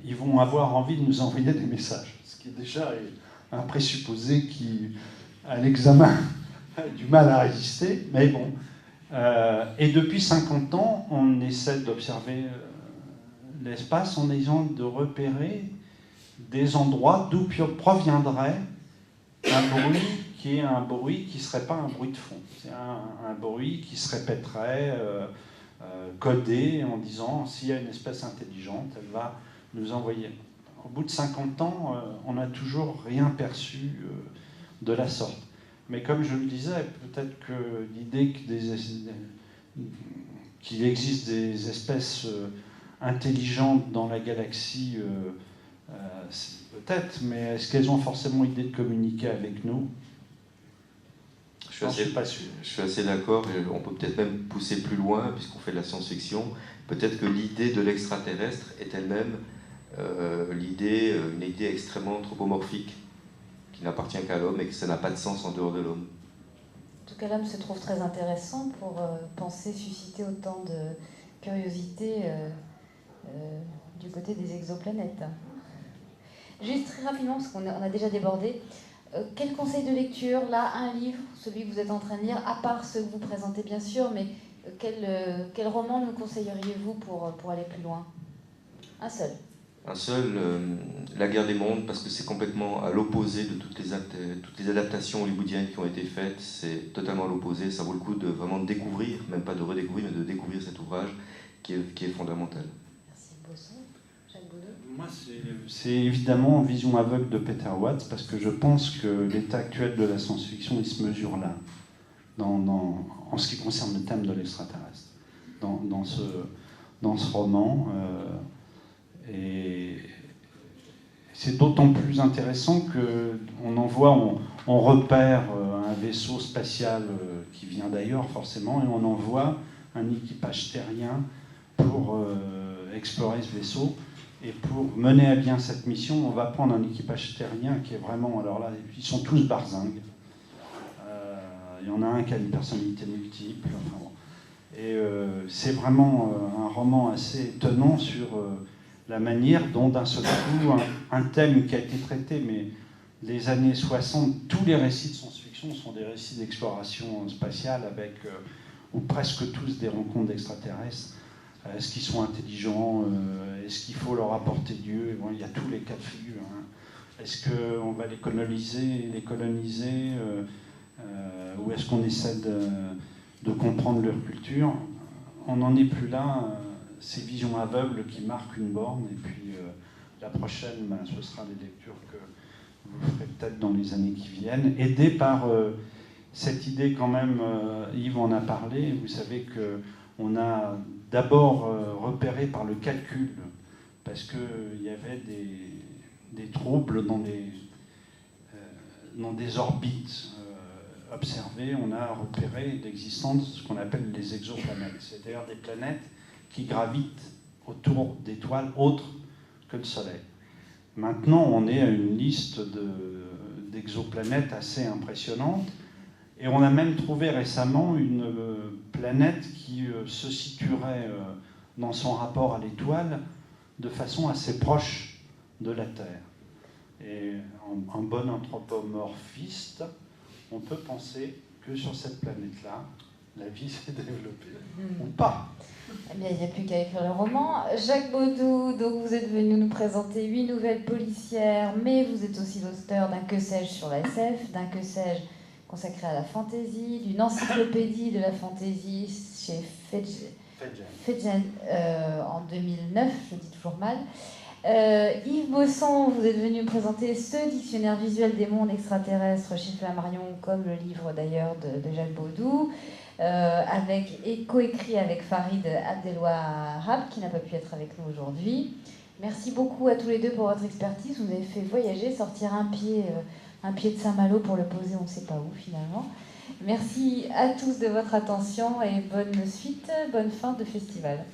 ils vont avoir envie de nous envoyer des messages, ce qui est déjà un présupposé qui, à l'examen, a du mal à résister, mais bon. Et depuis 50 ans, on essaie d'observer l'espace en essayant de repérer des endroits d'où proviendrait un bruit qui est un bruit qui ne serait pas un bruit de fond. C'est un bruit qui se répéterait, codé, en disant s'il y a une espèce intelligente, elle va nous envoyer. Au bout de 50 ans, on n'a toujours rien perçu de la sorte. Mais comme je le disais, peut-être que l'idée qu'il existe des espèces intelligentes dans la galaxie, peut-être, mais est-ce qu'elles ont forcément l'idée de communiquer avec nous ? Je suis pas sûr. Je suis assez d'accord, et on peut peut-être même pousser plus loin, puisqu'on fait de la science-fiction. Peut-être que l'idée de l'extraterrestre est elle-même une idée extrêmement anthropomorphique, qui n'appartient qu'à l'homme et que ça n'a pas de sens en dehors de l'homme. En tout cas, l'homme se trouve très intéressant pour penser susciter autant de curiosité du côté des exoplanètes. Juste très rapidement, parce qu'on a déjà débordé, quel conseil de lecture, là, un livre, celui que vous êtes en train de lire, à part ceux que vous présentez bien sûr, mais quel roman nous conseilleriez-vous pour aller plus loin ? Un seul. Un seul, La guerre des mondes, parce que c'est complètement à l'opposé de toutes les adaptations hollywoodiennes qui ont été faites. C'est totalement à l'opposé. Ça vaut le coup de vraiment découvrir, même pas de redécouvrir, mais de découvrir cet ouvrage qui est fondamental. Merci. Bosson, Jacques Baudou. Moi, c'est évidemment Vision aveugle de Peter Watts, parce que je pense que l'état actuel de la science-fiction, il se mesure là, en ce qui concerne le thème de l'extraterrestre. Dans ce roman... Et c'est d'autant plus intéressant qu'on repère un vaisseau spatial qui vient d'ailleurs forcément, et on envoie un équipage terrien pour explorer ce vaisseau. Et pour mener à bien cette mission, on va prendre un équipage terrien qui est vraiment... Alors là, ils sont tous barzingues. Il y en a un qui a une personnalité multiple. Enfin bon. Et c'est vraiment un roman assez étonnant sur... la manière dont, d'un seul coup, un thème qui a été traité, mais les années 60, tous les récits de science-fiction sont des récits d'exploration spatiale avec, ou presque tous, des rencontres d'extraterrestres. Est-ce qu'ils sont intelligents ? Est-ce qu'il faut leur apporter Dieu ? Bon, il y a tous les cas de figure. Hein. Est-ce qu'on va les coloniser ou est-ce qu'on essaie de comprendre leur culture ? On n'en est plus là. C'est Vision aveugle qui marque une borne, et puis la prochaine, ce sera des lectures que vous ferez peut-être dans les années qui viennent, aidées par cette idée quand même, Yves en a parlé, vous savez qu'on a d'abord repéré par le calcul, parce qu'il y avait des troubles dans des orbites observées, on a repéré l'existence de ce qu'on appelle les exoplanètes, c'est-à-dire des planètes qui gravitent autour d'étoiles autres que le Soleil. Maintenant, on est à une liste d'exoplanètes assez impressionnante, et on a même trouvé récemment une planète qui se situerait dans son rapport à l'étoile de façon assez proche de la Terre. Et en bon anthropomorphiste, on peut penser que sur cette planète-là, la vie s'est développée, ou pas. Eh bien, il n'y a plus qu'à écrire le roman. Jacques Baudou, donc vous êtes venu nous présenter 8 nouvelles policières, mais vous êtes aussi l'auteur d'un Que sais-je sur la SF, d'un Que sais-je consacré à la fantaisie, d'une encyclopédie de la fantaisie chez Fedgen en 2009, je dis toujours mal. Yves Bosson, vous êtes venu me présenter ce dictionnaire visuel des mondes extraterrestres chez Flammarion, comme le livre d'ailleurs de Jacques Baudou. Coécrit avec Farid Abdelwahab, qui n'a pas pu être avec nous aujourd'hui. Merci beaucoup à tous les deux pour votre expertise. Vous nous avez fait voyager, sortir un pied de Saint-Malo pour le poser on ne sait pas où finalement. Merci à tous de votre attention et bonne suite, bonne fin de festival.